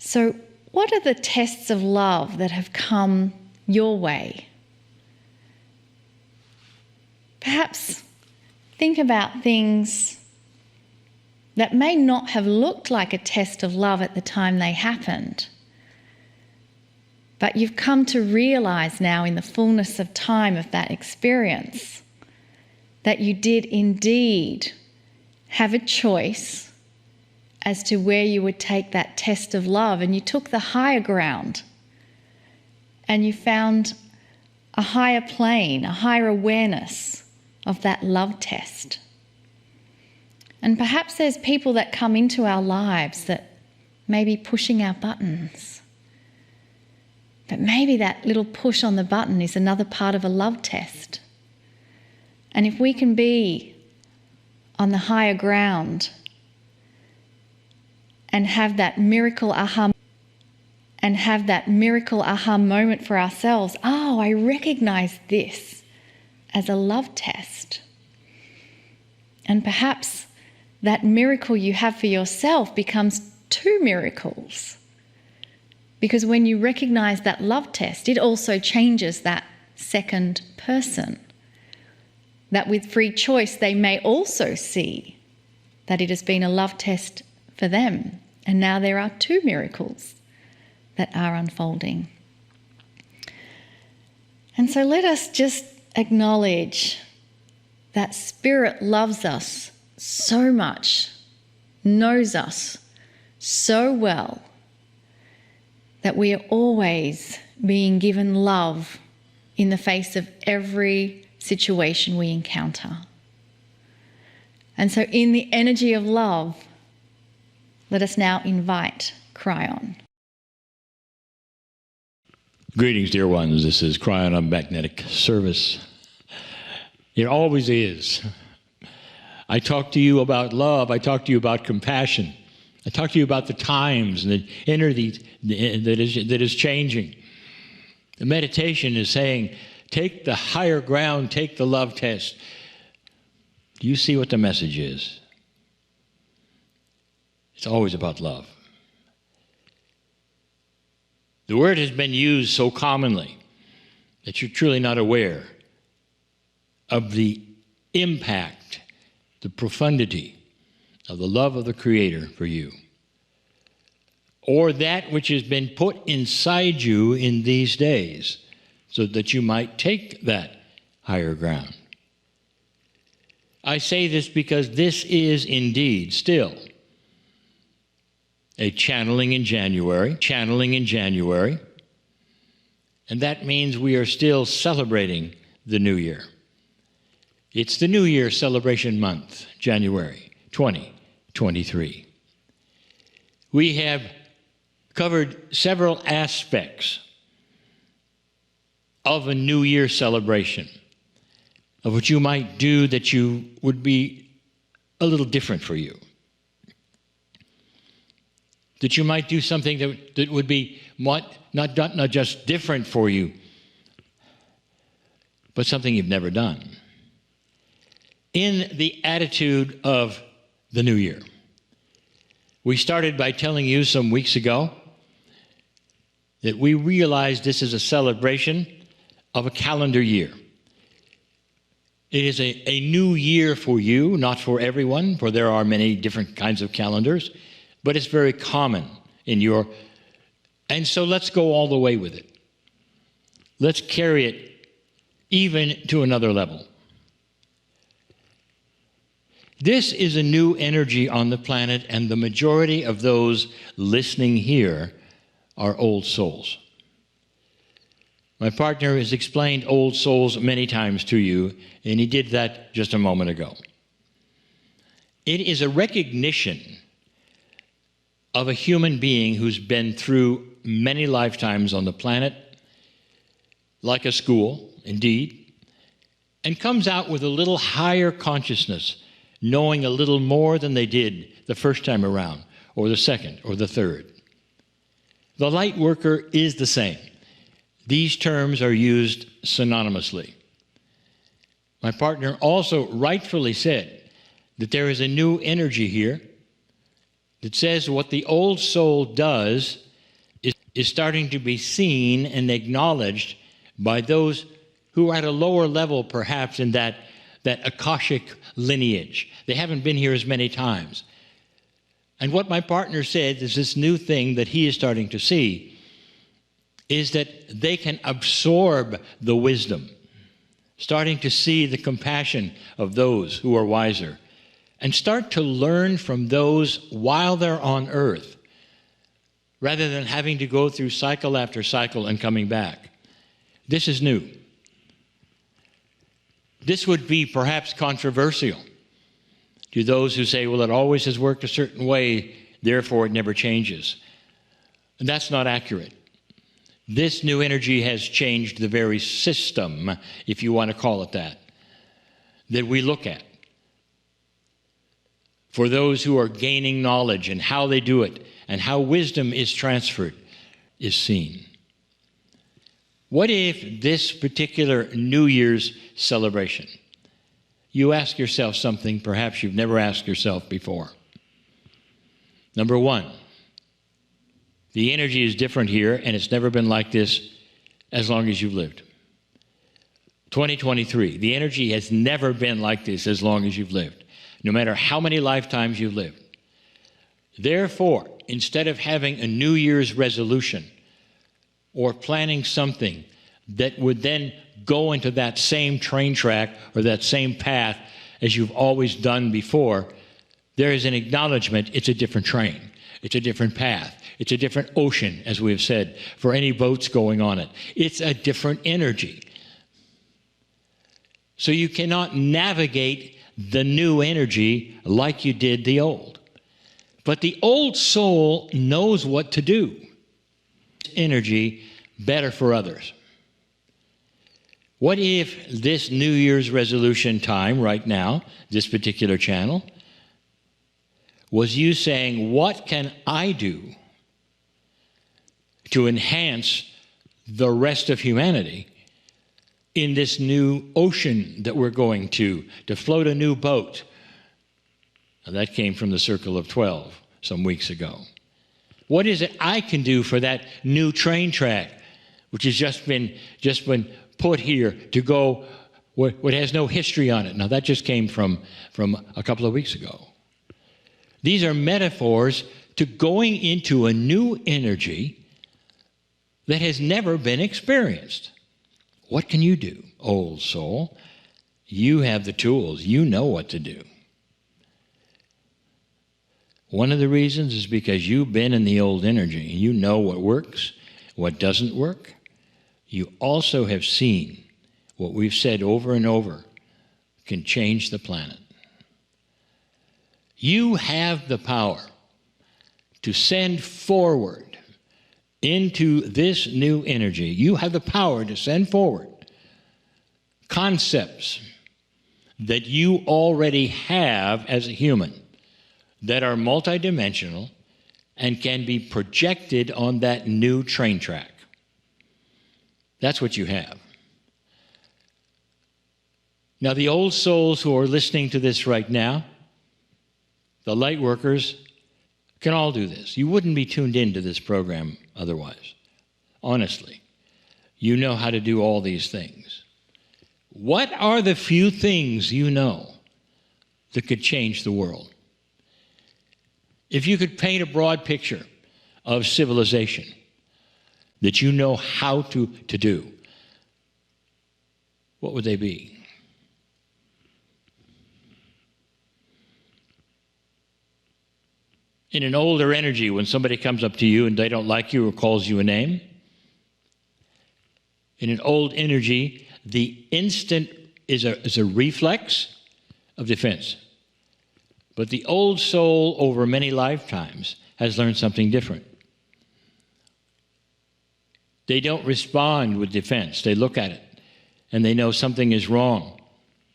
So, what are the tests of love that have come your way? Perhaps think about things that may not have looked like a test of love at the time they happened, but you've come to realise now in the fullness of time of that experience that you did indeed have a choice as to where you would take that test of love, and you took the higher ground and you found a higher plane, a higher awareness of that love test. And perhaps there's people that come into our lives that may be pushing our buttons. But maybe that little push on the button is another part of a love test. And if we can be on the higher ground and have that miracle aha moment for ourselves, oh, I recognize this as a love test. And perhaps that miracle you have for yourself becomes two miracles. Because when you recognize that love test, it also changes that second person. That with free choice, they may also see that it has been a love test for them. And now there are two miracles that are unfolding. And so let us just acknowledge that Spirit loves us so much, knows us so well, that we are always being given love in the face of every situation we encounter. And so in the energy of love, let us now invite Kryon. Greetings, dear ones. This is Kryon on Magnetic Service. It always is. I talk to you about love. I talk to you about compassion. I talk to you about the times and the energy that is changing. The meditation is saying, take the higher ground, take the love test. Do you see what the message is? It's always about love. The word has been used so commonly that you're truly not aware of the impact, the profundity of the love of the Creator for you, or that which has been put inside you in these days so that you might take that higher ground. I say this because this is indeed still a channeling in January, and that means we are still celebrating the New Year. It's the New Year celebration month, January 2023. We have covered several aspects of a New Year celebration, of what you might do that you would be a little different for you. That you might do something that would be not just different for you, but something you've never done. In the attitude of the New Year, we started by telling you some weeks ago that we realized this is a celebration of a calendar year. It is a new year for you, not for everyone, for there are many different kinds of calendars, but it's very common in your... And so let's go all the way with it. Let's carry it even to another level. This is a new energy on the planet, and the majority of those listening here are old souls. My partner has explained old souls many times to you, and he did that just a moment ago. It is a recognition of a human being who's been through many lifetimes on the planet, like a school, indeed, and comes out with a little higher consciousness, knowing a little more than they did the first time around, or the second, or the third. The light worker is the same. These terms are used synonymously. My partner also rightfully said that there is a new energy here that says what the old soul does is starting to be seen and acknowledged by those who are at a lower level, perhaps, in that Akashic lineage. They haven't been here as many times. And what my partner said is this new thing that he is starting to see is that they can absorb the wisdom, starting to see the compassion of those who are wiser, and start to learn from those while they're on earth, rather than having to go through cycle after cycle and coming back. This is new. This would be perhaps controversial to those who say, well, it always has worked a certain way, therefore it never changes. And that's not accurate. This new energy has changed the very system, if you want to call it that we look at. For those who are gaining knowledge and how they do it and how wisdom is transferred is seen. What if this particular New Year's celebration, you ask yourself something perhaps you've never asked yourself before? Number one, the energy is different here, and it's never been like this as long as you've lived. 2023, the energy has never been like this as long as you've lived, no matter how many lifetimes you've lived. Therefore, instead of having a New Year's resolution or planning something that would then go into that same train track or that same path as you've always done before, there is an acknowledgement it's a different train, it's a different path, it's a different ocean, as we have said, for any boats going on it. It's a different energy. So you cannot navigate the new energy like you did the old. But the old soul knows what to do. Energy better for others. What if this New Year's resolution time right now, this particular channel, was you saying, what can I do to enhance the rest of humanity in this new ocean that we're going to float a new boat? Now, that came from the Circle of 12 some weeks ago. What is it I can do for that new train track, which has just been put here to go what has no history on it? Now, that just came from a couple of weeks ago. These are metaphors to going into a new energy that has never been experienced. What can you do, old soul? You have the tools. You know what to do. One of the reasons is because you've been in the old energy. You know what works, what doesn't work. You also have seen what we've said over and over can change the planet. You have the power to send forward into this new energy. You have the power to send forward concepts that you already have as a human that are multidimensional and can be projected on that new train track. That's what you have. Now, the old souls who are listening to this right now, the light workers, can all do this. You wouldn't be tuned into this program otherwise. Honestly, you know how to do all these things. What are the few things you know that could change the world? If you could paint a broad picture of civilization that you know how to do, what would they be? In an older energy, when somebody comes up to you and they don't like you or calls you a name, in an old energy, the instant is a reflex of defense. But the old soul, over many lifetimes, has learned something different. They don't respond with defense. They look at it, and they know something is wrong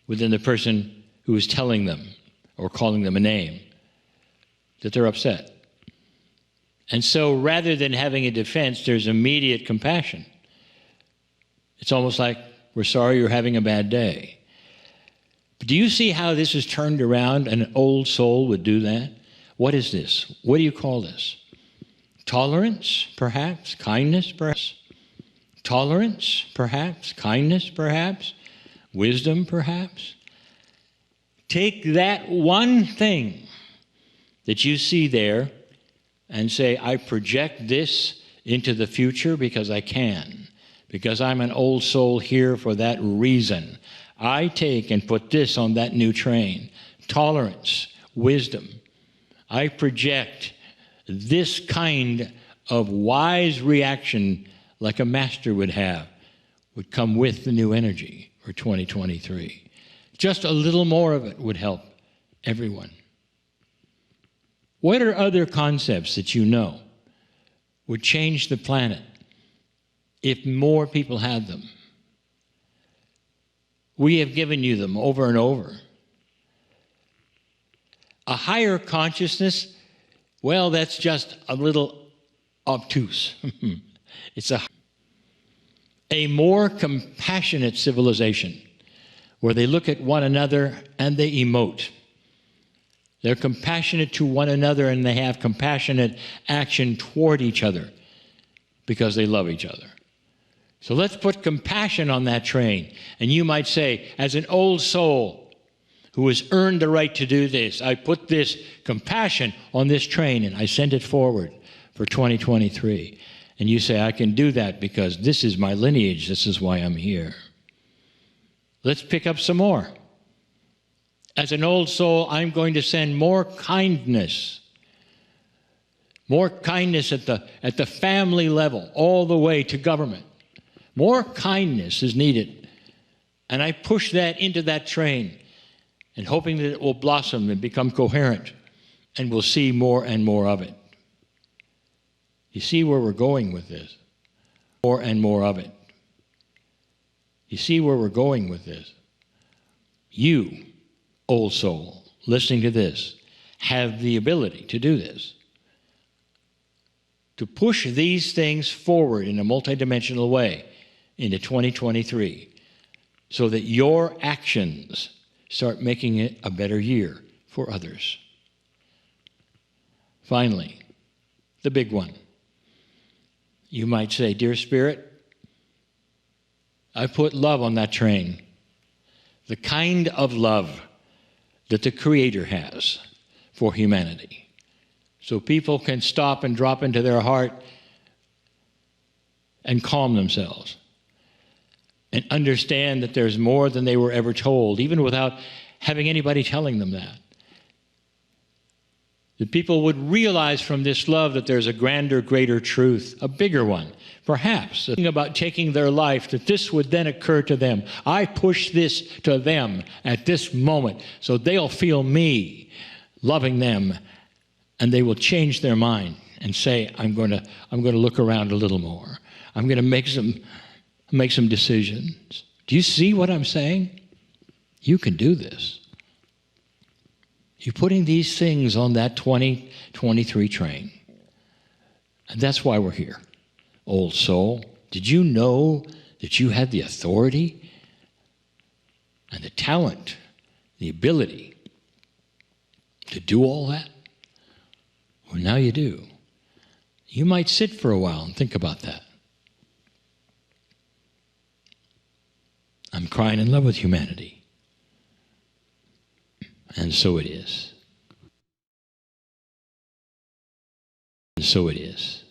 within the person who is telling them or calling them a name, that they're upset. And so rather than having a defense, there's immediate compassion. It's almost like, we're sorry you're having a bad day. But do you see how this is turned around and an old soul would do that? What is this? What do you call this? Tolerance, perhaps. Kindness, perhaps. Tolerance, perhaps. Kindness, perhaps. Wisdom, perhaps. Take that one thing that you see there and say, I project this into the future because I can, because I'm an old soul here for that reason. I take and put this on that new train. Tolerance, wisdom. I project this kind of wise reaction like a master would have, would come with the new energy for 2023. Just a little more of it would help everyone. What are other concepts that you know would change the planet if more people had them? We have given you them over and over. A higher consciousness, well, that's just a little obtuse. It's a more compassionate civilization where they look at one another and they emote. They're compassionate to one another and they have compassionate action toward each other because they love each other. So let's put compassion on that train. And you might say, as an old soul who has earned the right to do this, I put this compassion on this train and I send it forward for 2023. And you say, I can do that because this is my lineage. This is why I'm here. Let's pick up some more. As an old soul, I'm going to send more kindness. More kindness at the family level, all the way to government. More kindness is needed. And I push that into that train and hoping that it will blossom and become coherent and we'll see more and more of it. You see where we're going with this? More and more of it. You see where we're going with this? You, old soul, listening to this, have the ability to do this. To push these things forward in a multidimensional way into 2023 so that your actions start making it a better year for others. Finally, the big one. You might say, Dear Spirit, I put love on that train. The kind of love that the Creator has for humanity. So people can stop and drop into their heart and calm themselves and understand that there's more than they were ever told, even without having anybody telling them that. That people would realize from this love that there's a grander, greater truth, a bigger one, perhaps, about taking their life, that this would then occur to them. I push this to them at this moment, so they'll feel me loving them, and they will change their mind and say, I'm going to look around a little more. I'm going to make some decisions. Do you see what I'm saying? You can do this. You're putting these things on that 2023 train. And that's why we're here. Old soul, did you know that you had the authority and the talent, the ability to do all that? Well, now you do. You might sit for a while and think about that. I'm crying in love with humanity. And so it is. And so it is.